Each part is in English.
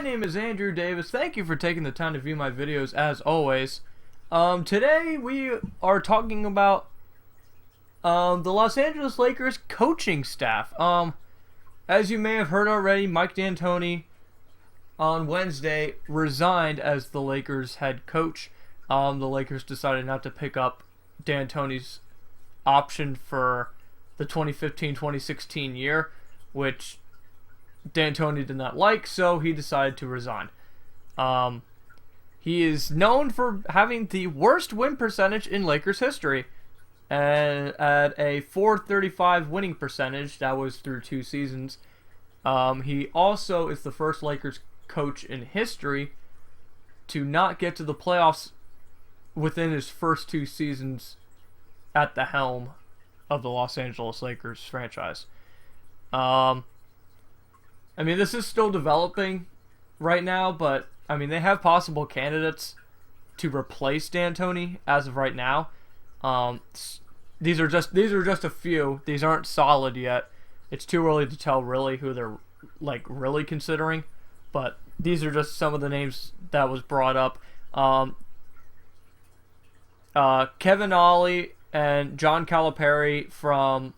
name is Andrew Davis. Thank you for taking the time to view my videos as always. Today we are talking about the Los Angeles Lakers coaching staff. As you may have heard already, Mike D'Antoni on Wednesday resigned as the Lakers head coach. The Lakers decided not to pick up D'Antoni's option for the 2015-2016 year, which D'Antoni did not like, so he decided to resign. He is known for having the worst win percentage in Lakers history, and at a .435 winning percentage. That was through 2 seasons. He also is the first Lakers coach in history to not get to the playoffs within his first 2 seasons at the helm of the Los Angeles Lakers franchise. I mean, this is still developing right now, but I mean, they have possible candidates to replace D'Antoni as of right now. These are just a few. These aren't solid yet. It's too early to tell really who they're really considering, but these are just some of the names that was brought up. Kevin Ollie and John Calipari from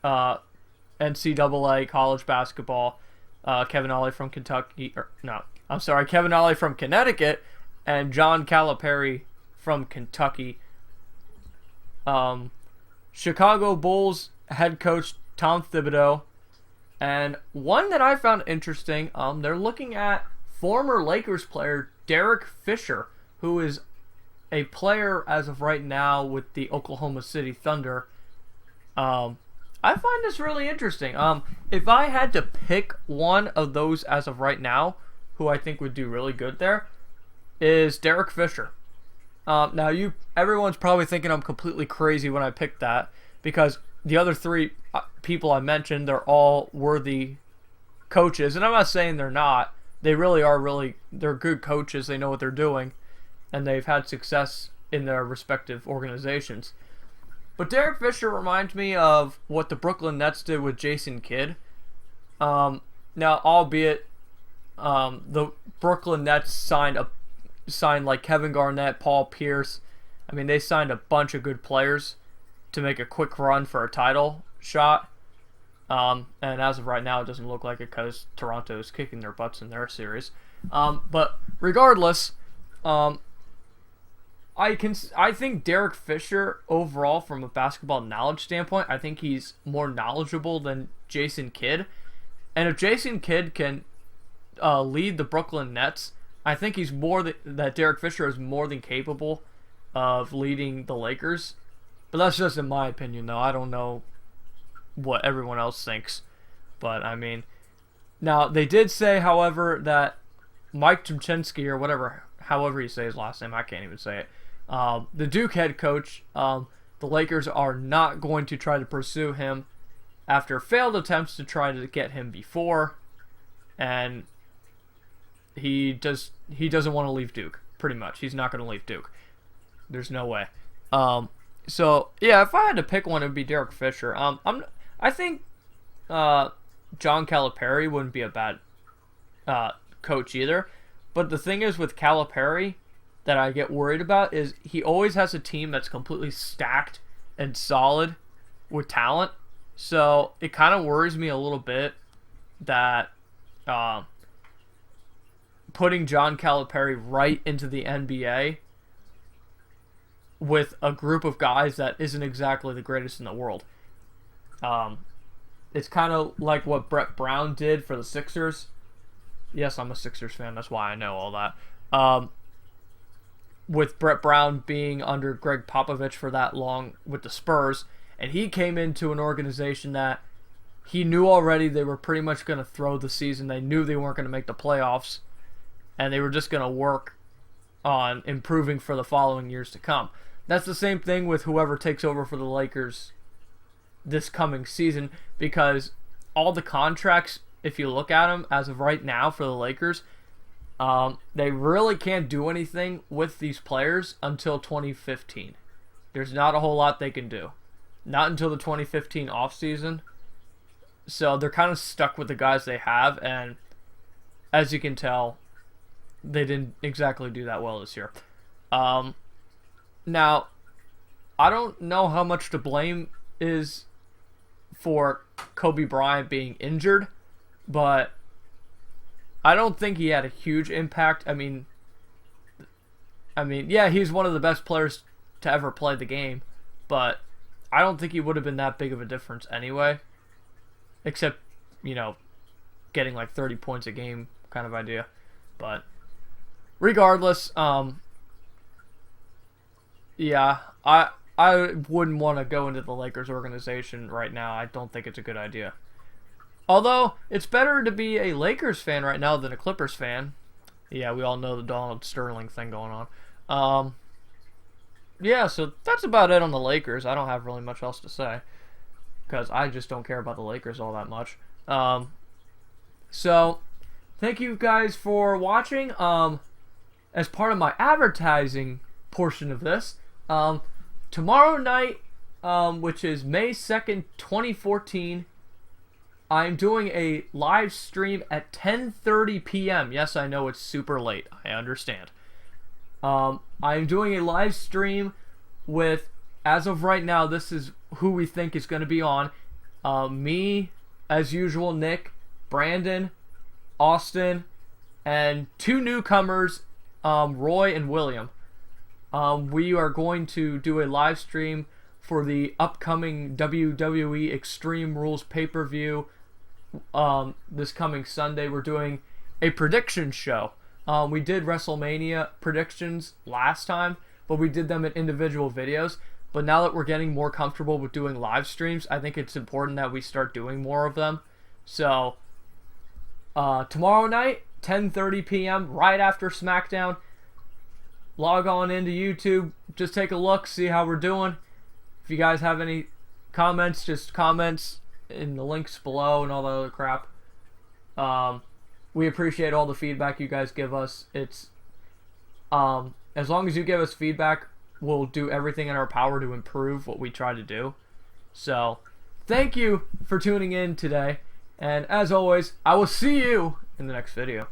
NCAA college basketball. Kevin Ollie from Kevin Ollie from Connecticut and John Calipari from Kentucky. Chicago Bulls head coach Tom Thibodeau. And one that I found interesting, they're looking at former Lakers player Derek Fisher, who is a player as of right now with the Oklahoma City Thunder. I find this really interesting. If I had to pick one of those as of right now, who I think would do really good there, is Derek Fisher. Now, everyone's probably thinking I'm completely crazy when I picked that, because the other 3 people I mentioned, they're all worthy coaches, and I'm not saying they're not. They really are they're good coaches. They know what they're doing, and they've had success in their respective organizations. But Derek Fisher reminds me of what the Brooklyn Nets did with Jason Kidd. Now, albeit the Brooklyn Nets signed like Kevin Garnett, Paul Pierce. I mean, they signed a bunch of good players to make a quick run for a title shot. And as of right now, it doesn't look like it because Toronto is kicking their butts in their series. But regardless, I think Derek Fisher, overall, from a basketball knowledge standpoint, I think he's more knowledgeable than Jason Kidd. And if Jason Kidd can lead the Brooklyn Nets, I think that Derek Fisher is more than capable of leading the Lakers. But that's just in my opinion, though. I don't know what everyone else thinks. But, I mean, now, they did say, however, that Mike Tomczynski, or however you say his last name, I can't even say it, the Duke head coach, the Lakers are not going to try to pursue him after failed attempts to try to get him before, and he doesn't want to leave Duke. Pretty much, he's not going to leave Duke. There's no way. So yeah, if I had to pick one, it would be Derek Fisher. I think John Calipari wouldn't be a bad coach either, but the thing is with Calipari that I get worried about is he always has a team that's completely stacked and solid with talent. So it kind of worries me a little bit that putting John Calipari right into the NBA with a group of guys that isn't exactly the greatest in the world. It's kind of like what Brett Brown did for the Sixers. Yes, I'm a Sixers fan. That's why I know all that. With Brett Brown being under Greg Popovich for that long with the Spurs, and he came into an organization that he knew already they were pretty much going to throw the season. They knew they weren't going to make the playoffs, and they were just going to work on improving for the following years to come. That's the same thing with whoever takes over for the Lakers this coming season, because all the contracts, if you look at them as of right now for the Lakers, they really can't do anything with these players until 2015. There's not a whole lot they can do. Not until the 2015 offseason. So they're kind of stuck with the guys they have, and as you can tell, they didn't exactly do that well this year. Now, I don't know how much to blame is for Kobe Bryant being injured, but I don't think he had a huge impact. I mean, yeah, he's one of the best players to ever play the game, but I don't think he would have been that big of a difference anyway, except, you know, getting like 30 points a game kind of idea. But regardless, yeah, I wouldn't want to go into the Lakers organization right now. I don't think it's a good idea. Although, it's better to be a Lakers fan right now than a Clippers fan. Yeah, we all know the Donald Sterling thing going on. Yeah, so that's about it on the Lakers. I don't have really much else to say, because I just don't care about the Lakers all that much. So, thank you guys for watching. As part of my advertising portion of this, tomorrow night, which is May 2nd, 2014, I'm doing a live stream at 10:30 p.m. Yes, I know it's super late. I understand. I'm doing a live stream with, as of right now, this is who we think is going to be on. Me, as usual, Nick, Brandon, Austin, and two newcomers, Roy and William. We are going to do a live stream for the upcoming WWE Extreme Rules pay-per-view. This coming Sunday, we're doing a prediction show. We did WrestleMania predictions last time, but we did them in individual videos. But now that we're getting more comfortable with doing live streams, I think it's important that we start doing more of them. So, tomorrow night, 10:30 p.m., right after SmackDown, log on into YouTube, just take a look, see how we're doing. If you guys have any comments, just comments in the links below and all that other crap. We appreciate all the feedback you guys give us. It's as long as you give us feedback, we'll do everything in our power to improve what we try to do. So, thank you for tuning in today, and as always, I will see you in the next video.